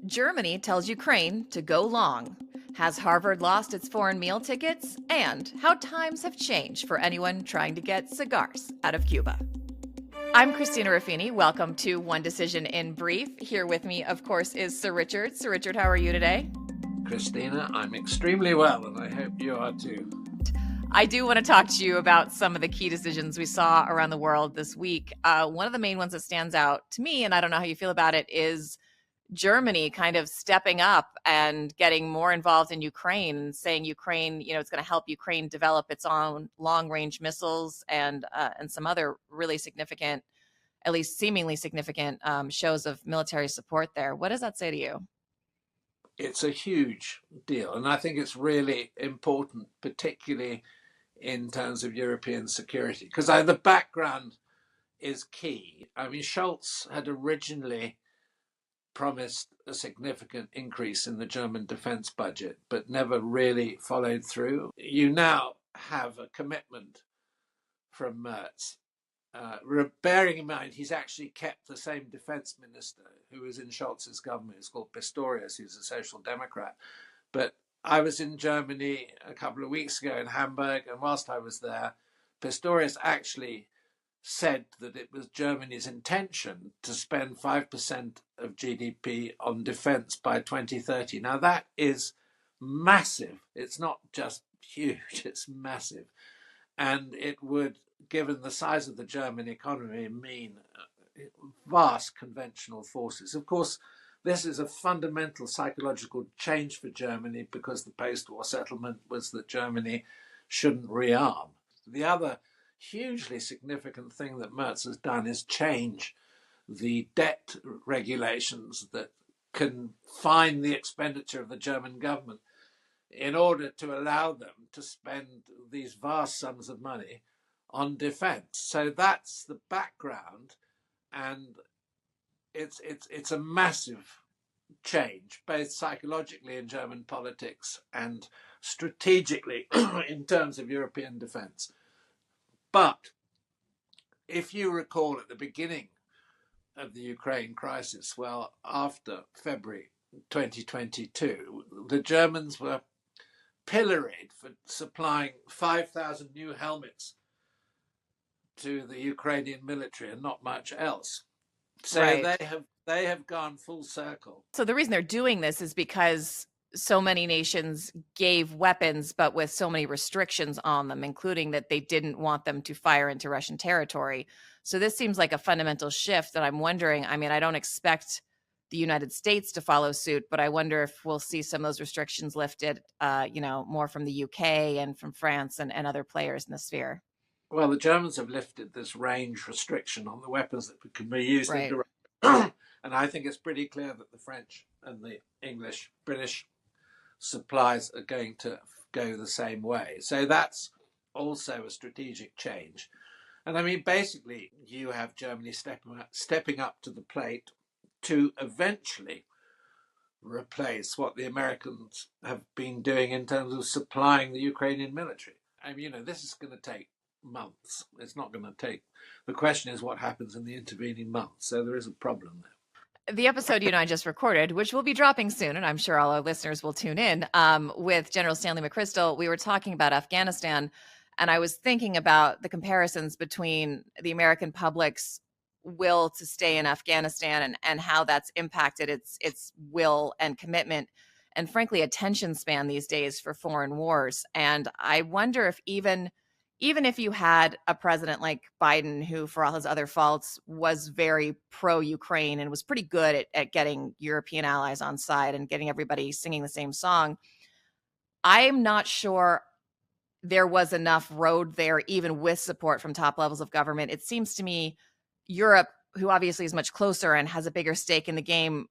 Germany tells Ukraine to go long. Has Harvard lost its foreign meal tickets? And how times have changed for anyone trying to get cigars out of Cuba. I'm Christina Ruffini. Welcome to One Decision in Brief. Here with me, of course, is Sir Richard. Sir Richard, how are you today? Christina, I'm extremely well, and I hope you are too. I do want to talk to you about some of the key decisions we saw around the world this week. One of the main ones that stands out to me, and I don't know how you feel about it, is Germany kind of stepping up and getting more involved in Ukraine and saying Ukraine, it's going to help Ukraine develop its own long-range missiles and some other really significant, at least seemingly significant shows of military support there. What does that say to you? It's a huge deal, and I think it's really important, particularly in terms of European security, because the background is key. I mean, Scholz had originally promised a significant increase in the German defense budget, but never really followed through. You now have a commitment from Merz. Bearing in mind, he's actually kept the same defense minister who was in Scholz's government. It's called Pistorius, who's a social democrat. But I was in Germany a couple of weeks ago in Hamburg, and whilst I was there, Pistorius actually said that it was Germany's intention to spend 5% of GDP on defense by 2030. Now, that is massive. It's not just huge, it's massive. And it would, given the size of the German economy, mean vast conventional forces. Of course, this is a fundamental psychological change for Germany because the post-war settlement was that Germany shouldn't rearm. The other hugely significant thing that Merz has done is change the debt regulations that confine the expenditure of the German government in order to allow them to spend these vast sums of money on defense. So that's the background, and it's a massive change, both psychologically in German politics and strategically in terms of European defense. But if you recall at the beginning of the Ukraine crisis, well, after February 2022, the Germans were pilloried for supplying 5,000 new helmets to the Ukrainian military and not much else. So Right. they have gone full circle. So the reason they're doing this is because so many nations gave weapons, but with so many restrictions on them, including that they didn't want them to fire into Russian territory. So this seems like a fundamental shift. And I'm wondering, I mean, I don't expect the United States to follow suit, but I wonder if we'll see some of those restrictions lifted, more from the UK and from France and other players in the sphere. Well, the Germans have lifted this range restriction on the weapons that can be used Right. in Russia. And I think it's pretty clear that the French and the English, British supplies are going to go the same way. So that's also a strategic change. And I mean, basically, you have Germany stepping up to the plate to eventually replace what the Americans have been doing in terms of supplying the Ukrainian military. I mean, this is going to take months. It's not going to take. The question is what happens in the intervening months. So there is a problem there. The episode you and I just recorded, which will be dropping soon, and I'm sure all our listeners will tune in, with General Stanley McChrystal, we were talking about Afghanistan, and I was thinking about the comparisons between the American public's will to stay in Afghanistan and how that's impacted its will and commitment, and frankly, attention span these days for foreign wars. And I wonder if even if you had a president like Biden, who, for all his other faults, was very pro-Ukraine and was pretty good at getting European allies on side and getting everybody singing the same song, I'm not sure there was enough road there, even with support from top levels of government. It seems to me Europe, who obviously is much closer and has a bigger stake in the game,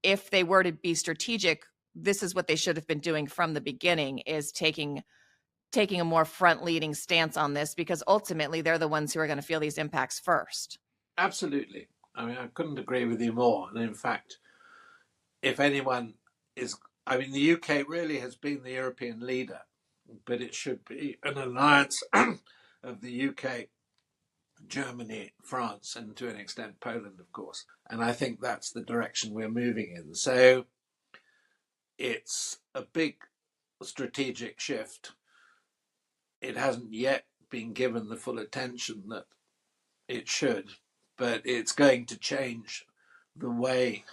if they were to be strategic, this is what they should have been doing from the beginning, is taking a more front-leading stance on this, because ultimately they're the ones who are going to feel these impacts first. Absolutely. I mean, I couldn't agree with you more. And in fact, if anyone is, I mean, the UK really has been the European leader, but it should be an alliance of the UK Germany, France, and to an extent Poland, of course. And I think that's the direction we're moving in. So it's a big strategic shift. It hasn't yet been given the full attention that it should, but it's going to change the way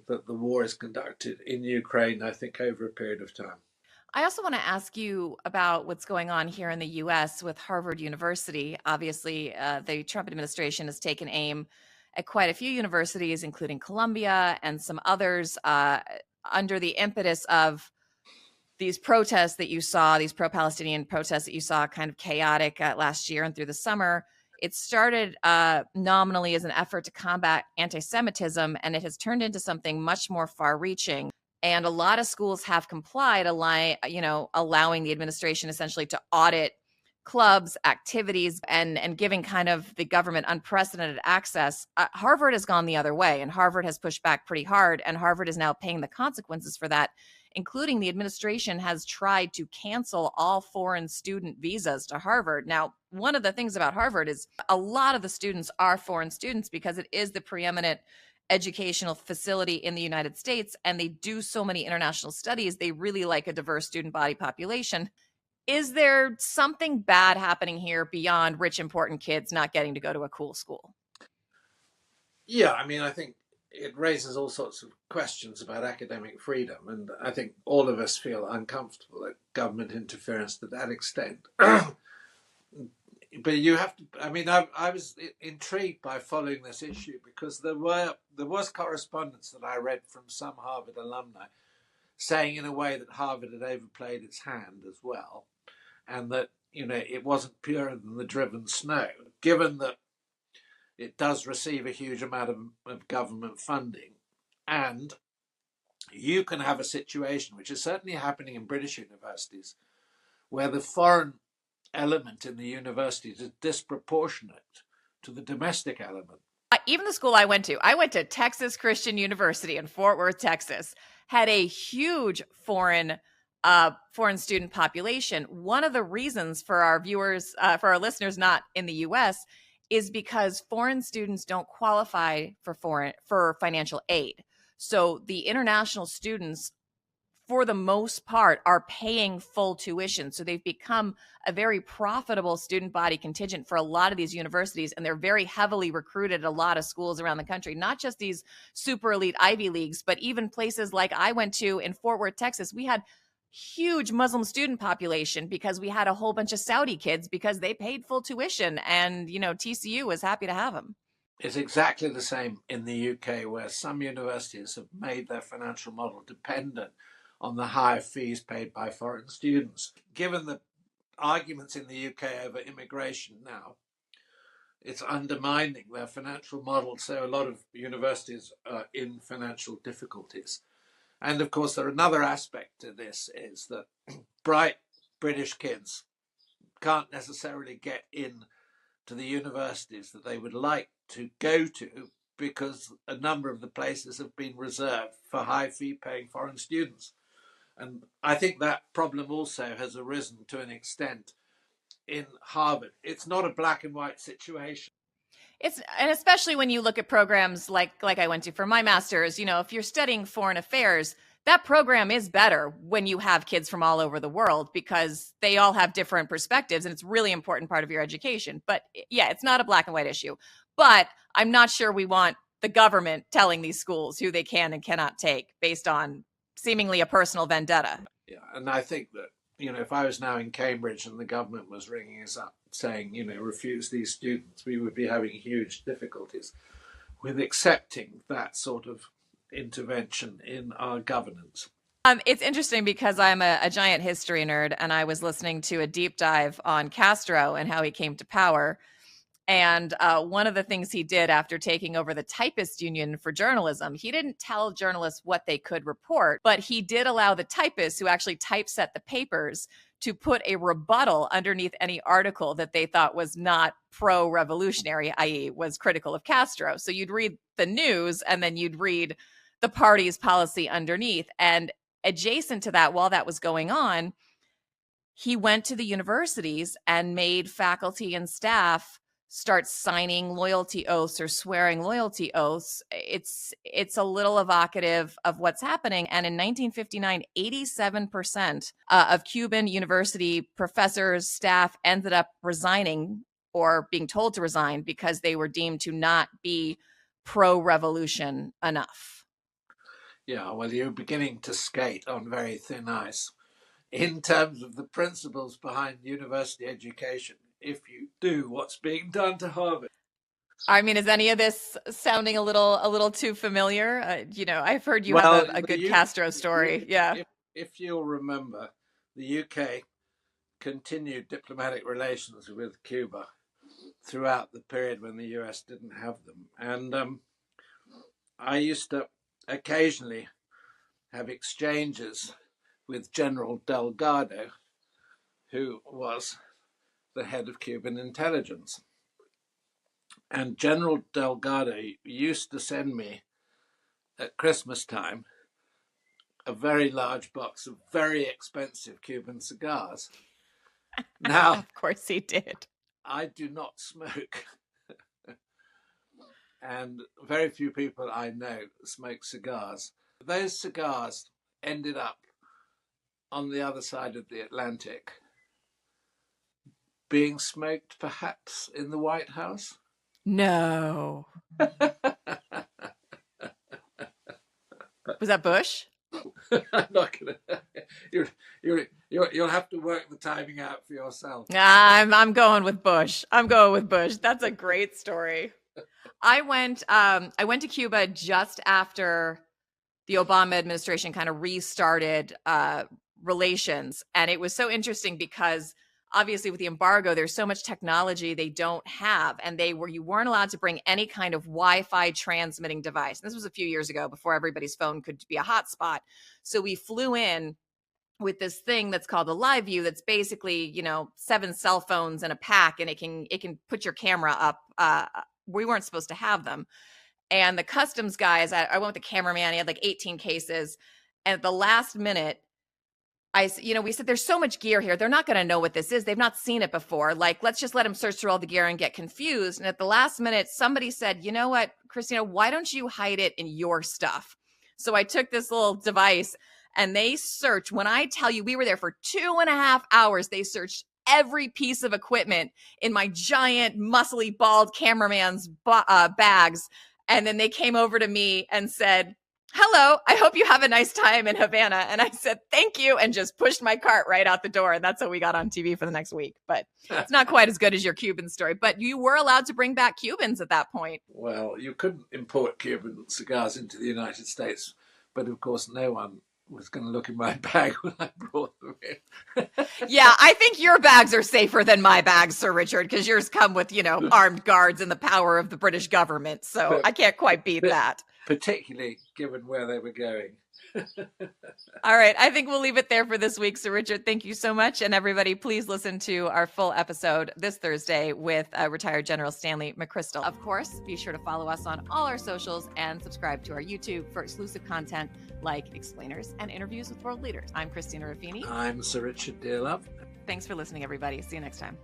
that the war is conducted in Ukraine, I think, over a period of time. I also want to ask you about what's going on here in the US with Harvard University. Obviously, the Trump administration has taken aim at quite a few universities, including Columbia and some others, under the impetus of these protests that you saw, these pro-Palestinian protests that you saw kind of chaotic last year and through the summer. It started nominally as an effort to combat anti-Semitism, and it has turned into something much more far-reaching. And a lot of schools have complied, allowing the administration essentially to audit clubs, activities, and giving kind of the government unprecedented access. Harvard has gone the other way, and Harvard has pushed back pretty hard, and Harvard is now paying the consequences for that, including the administration has tried to cancel all foreign student visas to Harvard. Now, one of the things about Harvard is a lot of the students are foreign students because it is the preeminent educational facility in the United States, and they do so many international studies. They really like a diverse student body population. Is there something bad happening here beyond rich, important kids not getting to go to a cool school? Yeah, I mean, I think it raises all sorts of questions about academic freedom, and I think all of us feel uncomfortable at government interference to that extent. But you have to. I mean, I was intrigued by following this issue because there was correspondence that I read from some Harvard alumni saying, in a way, that Harvard had overplayed its hand as well, and that it wasn't purer than the driven snow, given that it does receive a huge amount of government funding. And you can have a situation, which is certainly happening in British universities, where the foreign element in the universities is disproportionate to the domestic element. Even the school I went to Texas Christian University in Fort Worth, Texas, had a huge foreign student population. One of the reasons for our viewers, for our listeners not in the U.S., is because foreign students don't qualify for financial aid. So the international students, for the most part, are paying full tuition. So they've become a very profitable student body contingent for a lot of these universities, and they're very heavily recruited at a lot of schools around the country, not just these super elite Ivy Leagues, but even places like I went to in Fort Worth, Texas. We had huge Muslim student population because we had a whole bunch of Saudi kids because they paid full tuition, and TCU was happy to have them. It's exactly the same in the UK, where some universities have made their financial model dependent on the higher fees paid by foreign students. Given the arguments in the UK over immigration now, it's undermining their financial model, so a lot of universities are in financial difficulties. And of course, another aspect to this is that bright British kids can't necessarily get in to the universities that they would like to go to because a number of the places have been reserved for high fee paying foreign students. And I think that problem also has arisen to an extent in Harvard. It's not a black and white situation. And especially when you look at programs like I went to for my master's, if you're studying foreign affairs, that program is better when you have kids from all over the world because they all have different perspectives, and it's a really important part of your education. But yeah, it's not a black and white issue. But I'm not sure we want the government telling these schools who they can and cannot take based on seemingly a personal vendetta. Yeah, and I think that, if I was now in Cambridge and the government was ringing us up saying, refuse these students, we would be having huge difficulties with accepting that sort of intervention in our governance. It's interesting because I'm a giant history nerd, and I was listening to a deep dive on Castro and how he came to power. And one of the things he did after taking over the typist union for journalism, he didn't tell journalists what they could report, but he did allow the typists who actually typeset the papers to put a rebuttal underneath any article that they thought was not pro-revolutionary, i.e. was critical of Castro. So you'd read the news and then you'd read the party's policy underneath. And adjacent to that, while that was going on, he went to the universities and made faculty and staff start signing loyalty oaths or swearing loyalty oaths, it's a little evocative of what's happening. And in 1959, 87% of Cuban university professors, staff ended up resigning or being told to resign because they were deemed to not be pro-revolution enough. Yeah, well, you're beginning to skate on very thin ice in terms of the principles behind university education. If you do what's being done to Harvard. I mean, is any of this sounding a little too familiar? I've heard you Well, have a good Castro story. Yeah. If you'll remember, the UK continued diplomatic relations with Cuba throughout the period when the US didn't have them. And I used to occasionally have exchanges with General Delgado, who was the head of Cuban intelligence. And General Delgado used to send me at Christmas time a very large box of very expensive Cuban cigars. Now, of course he did. I do not smoke. And very few people I know smoke cigars. Those cigars ended up on the other side of the Atlantic, being smoked perhaps in the White House. No. Was that Bush? I'm not gonna. You'll have to work the timing out for yourself. I'm going with Bush. That's a great story. I went to Cuba just after the Obama administration kind of restarted relations, and it was so interesting because obviously with the embargo, there's so much technology they don't have, and you weren't allowed to bring any kind of Wi-Fi transmitting device. And this was a few years ago, before everybody's phone could be a hotspot. So we flew in with this thing that's called a live view. That's basically 7 cell phones in a pack, and it can put your camera up. We weren't supposed to have them. And the customs guys, I went with the cameraman. He had like 18 cases. And at the last minute, we said, there's so much gear here. They're not going to know what this is. They've not seen it before. Like, let's just let them search through all the gear and get confused. And at the last minute, somebody said, you know what, Christina, why don't you hide it in your stuff? So I took this little device and they searched. When I tell you, we were there for 2.5 hours. They searched every piece of equipment in my giant, muscly, bald cameraman's bags. And then they came over to me and said, hello, I hope you have a nice time in Havana. And I said, thank you, and just pushed my cart right out the door. And that's how we got on TV for the next week. But it's not quite as good as your Cuban story. But you were allowed to bring back Cubans at that point. Well, you couldn't import Cuban cigars into the United States. But of course, no one was going to look in my bag when I brought them in. Yeah, I think your bags are safer than my bags, Sir Richard, because yours come with, armed guards and the power of the British government. So I can't quite beat that. Particularly given where they were going. All right. I think we'll leave it there for this week. Sir Richard, thank you so much. And everybody, please listen to our full episode this Thursday with retired General Stanley McChrystal. Of course, be sure to follow us on all our socials and subscribe to our YouTube for exclusive content like explainers and interviews with world leaders. I'm Christina Ruffini. I'm Sir Richard Dearlove. Thanks for listening, everybody. See you next time.